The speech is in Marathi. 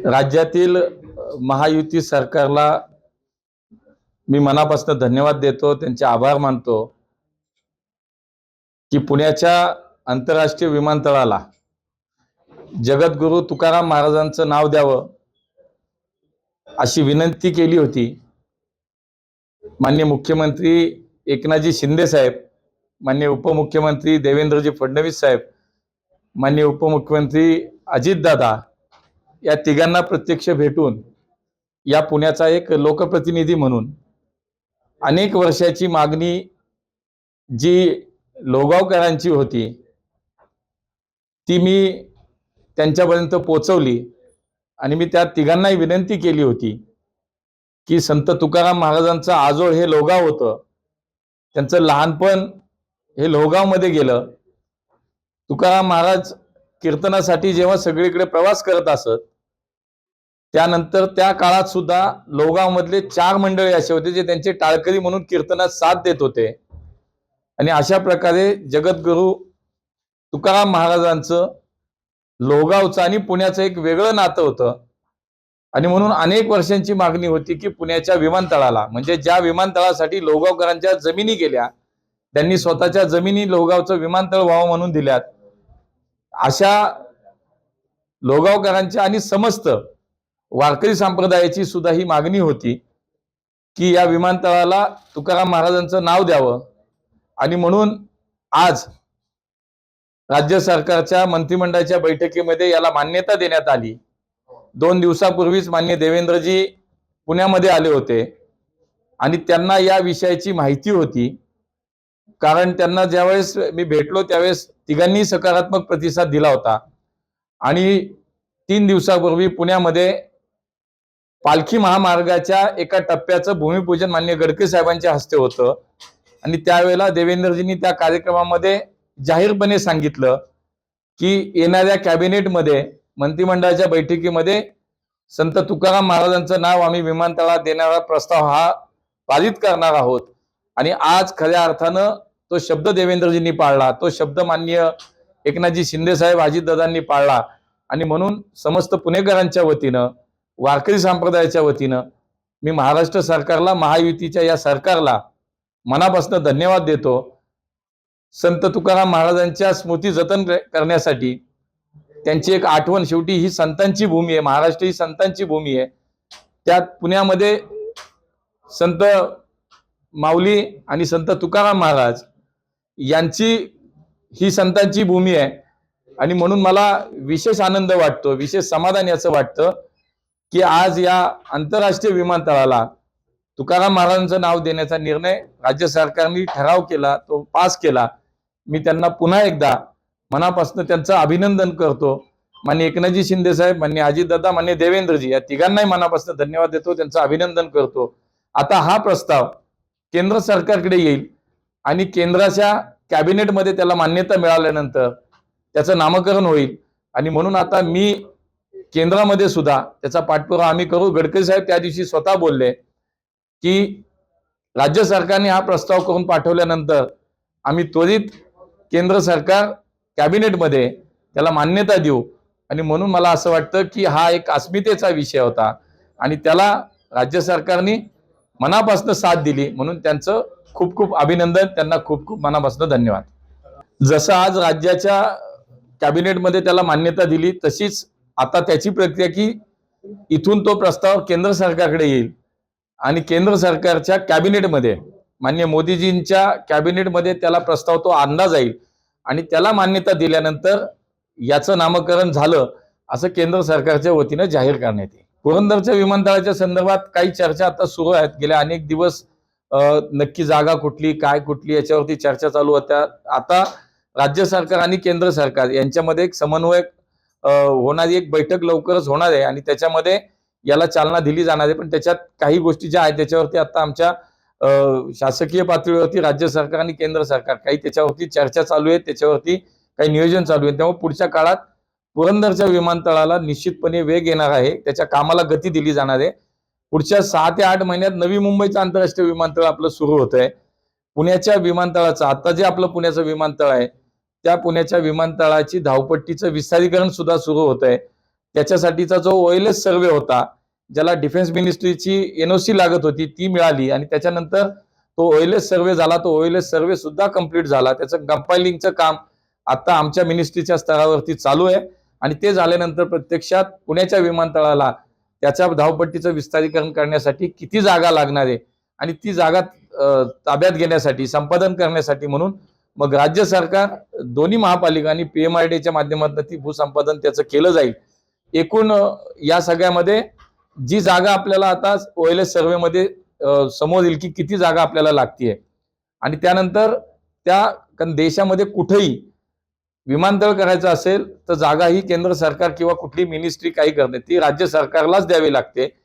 राज्यातील महायुती सरकारला मी मनापासून धन्यवाद देतो, त्यांचे आभार मानतो की पुण्याच्या आंतरराष्ट्रीय विमानतळाला जगद्गुरू तुकाराम महाराजांचं नाव द्यावं अशी विनंती केली होती। माननीय मुख्यमंत्री एकनाथजी शिंदे साहेब, माननीय उपमुख्यमंत्री देवेंद्रजी फडणवीस साहेब, माननीय उपमुख्यमंत्री अजितदादा या तिघांना प्रत्यक्ष भेटून या पुण्याचा एक लोकप्रतिनिधी म्हणून अनेक वर्षाची मागणी जी लोगावकरांची होती ती मी त्यांच्यापर्यंत पोहोचवली आणि मी त्या तिघांनाही विनंती केली होती की संत तुकाराम महाराजांचं आजोळ हे लोगाव होतं, त्यांचं लहानपण हे लोगावमध्ये गेलं। तुकाराम महाराज कीर्तनासाठी जेव्हा सगळीकडे प्रवास करत असत त्यानंतर त्या काळात सुद्धा लोगावमधले 4 मंडळी असे होते जे त्यांचे टाळकरी म्हणून कीर्तनात साथ देत होते। आणि अशा प्रकारे जगद्गुरू तुकाराम महाराजांचं लोगावचं आणि पुण्याचं एक वेगळं नातं होतं। आणि म्हणून अनेक वर्षांची मागणी होती की पुण्याच्या विमानतळाला, म्हणजे ज्या विमानतळासाठी लोगावकरांच्या जमिनी गेल्या, त्यांनी स्वतःच्या जमिनी लोगावचं विमानतळ व्हावं म्हणून दिल्यात, अशा लोगावकरांच्या आणि समस्त वारकरी संप्रदायाची सुद्धा ही मागणी होती की या विमानतळाला तुकाराम महाराजांचं नाव द्यावं। आणि म्हणून आज राज्य सरकारच्या मंत्रिमंडळाच्या बैठकीमध्ये याला मान्यता देण्यात आली। 2 दिवसापूर्वीच माननीय देवेंद्रजी पुण्यामध्ये आले होते आणि त्यांना या विषयाची माहिती होती, कारण त्यांना ज्यावेळेस मी भेटलो त्यावेळेस तिघांनी सकारात्मक प्रतिसाद दिला होता। आणि 3 दिवसापूर्वी पुण्यामध्ये पालखी महामार्गाच्या एका टप्प्याचं भूमिपूजन माननीय गडकरी साहेबांच्या हस्ते होतं आणि त्यावेळेला देवेंद्रजींनी त्या कार्यक्रमामध्ये जाहीरपणे सांगितलं की येणाऱ्या कॅबिनेटमध्ये मंत्रिमंडळाच्या बैठकीमध्ये संत तुकाराम महाराजांचं नाव आम्ही विमानतळात देणारा प्रस्ताव हा पारित करणार आहोत। आणि आज खऱ्या अर्थानं तो शब्द देवेंद्रजींनी पाळला, तो शब्द माननीय एकनाथजी शिंदे साहेब अजितदादांनी पाळला। आणि म्हणून समस्त पुणेकरांच्या वतीनं, वारकरी संप्रदायाच्या वतीनं मी महाराष्ट्र सरकारला, महायुतीच्या या सरकारला मनापासून धन्यवाद देतो। संत तुकाराम महाराजांच्या स्मृती जतन करण्यासाठी त्यांची एक आठवण, शेवटी ही संतांची भूमी आहे, महाराष्ट्र ही संतांची भूमी आहे, त्यात पुण्यामध्ये संत माऊली आणि संत तुकाराम महाराज यांची ही संतांची भूमी आहे। आणि म्हणून मला विशेष आनंद वाटतो, विशेष समाधान याचं वाटतं की आज या आंतरराष्ट्रीय विमानतळाला तुकाराम महाराजांचं नाव देण्याचा निर्णय राज्य सरकारने ठराव केला, तो पास केला। मी त्यांना पुन्हा एकदा मनापासून त्यांचं अभिनंदन करतो। माननीय एकनाथजी शिंदे साहेब, माननीय अजितदादा, माननीय देवेंद्रजी या तिघांनाही मनापासून धन्यवाद देतो, त्यांचं अभिनंदन करतो। आता हा प्रस्ताव केंद्र सरकारकडे येईल आणि केंद्राच्या कॅबिनेटमध्ये त्याला मान्यता मिळाल्यानंतर त्याचं नामकरण होईल। आणि म्हणून आता मी केंद्रामध्ये सुद्धा त्याचा पाठपुरावा आम्ही करू। गडकरी साहेब त्या दिवशी स्वतः बोलले की राज्य सरकारने हा प्रस्ताव करून पाठवल्यानंतर आम्ही त्वरित केंद्र सरकार कॅबिनेटमध्ये त्याला मान्यता देऊ। आणि म्हणून मला असं वाटतं की हा एक अस्मितेचा विषय होता आणि त्याला राज्य सरकारने मनापासून साथ दिली, म्हणून त्यांचं खूप खूप अभिनंदन, त्यांना खूप खूप मनापासून धन्यवाद। जसं आज राज्याच्या कॅबिनेटमध्ये त्याला मान्यता दिली, तशीच आता त्याची प्रक्रिया की इथून तो प्रस्ताव केंद्र सरकारकडे येईल आणि केंद्र सरकारच्या कॅबिनेटमध्ये, माननीय मोदीजींच्या कॅबिनेटमध्ये त्याला प्रस्ताव तो आणला जाईल आणि त्याला मान्यता दिल्यानंतर याचं नामकरण झालं असं केंद्र सरकारच्या वतीनं जाहीर करण्यात येईल। पुरंदरच्या विमानतळाच्या संदर्भात काही चर्चा आता सुरू आहेत, गेल्या अनेक दिवस नक्की जागा कुठली, काय कुठली याच्यावरती चर्चा चालू होत्या। आता राज्य सरकार आणि केंद्र सरकार यांच्यामध्ये एक समन्वय होणारी एक बैठक लवकरच होणार आहे आणि त्याच्यामध्ये याला चालना दिली जाणार आहे। पण त्याच्यात काही गोष्टी ज्या आहेत त्याच्यावरती आता आमच्या शासकीय पातळीवरती राज्य सरकार आणि केंद्र सरकार काही त्याच्यावरती चर्चा चालू आहे, त्याच्यावरती काही नियोजन चालू आहे। त्यामुळे पुढच्या काळात पुरंदरच्या विमानतळाला निश्चितपणे वेग येणार आहे, त्याच्या कामाला गती दिली जाणार आहे। पुढच्या 6 ते 8 महिन्यात नवी मुंबईचं आंतरराष्ट्रीय विमानतळ आपलं सुरू होत आहे। पुण्याच्या विमानतळाचं आता जे आपलं पुण्याचं विमानतळ आहे त्या पुण्याच्या विमानतळाची धावपट्टीचं विस्तारीकरण सुद्धा सुरू होत आहे। त्याच्यासाठीचा जो OLS सर्वे होता, ज्याला डिफेन्स मिनिस्ट्रीची NOC लागत होती ती मिळाली आणि त्याच्यानंतर तो OLS सर्वे झाला. तो OLS सर्वे सुद्धा कंप्लीट झाला. त्याचं कंपाइलिंगचं काम आता आमच्या मिनिस्ट्रीच्या स्तरावरती चालू आहे आणि ते झाल्यानंतर प्रत्यक्षात पुण्याच्या विमानतळाला त्याच्या धावपट्टीचं विस्तारीकरण करण्यासाठी किती जागा लागणार आहे आणि ती जागा ताब्यात घेण्यासाठी, संपादन करण्यासाठी म्हणून मग राज्य सरकार, दोन्ही महापालिका आणि PMRDच्या माध्यमातून ती भूसंपादन त्याचं केलं जाईल. एकूण या सगळ्यामध्ये जी जागा आपल्याला आता OLS सर्वेमध्ये समोर येईल की किती जागा आपल्याला लागतीये आणि त्यानंतर कारण देशामध्ये कुठेही विमानतळ करायचं असेल तर जागा ही केंद्र सरकार किंवा कुठली मिनिस्ट्री काही करते, ती राज्य सरकारलाच द्यावी लागते.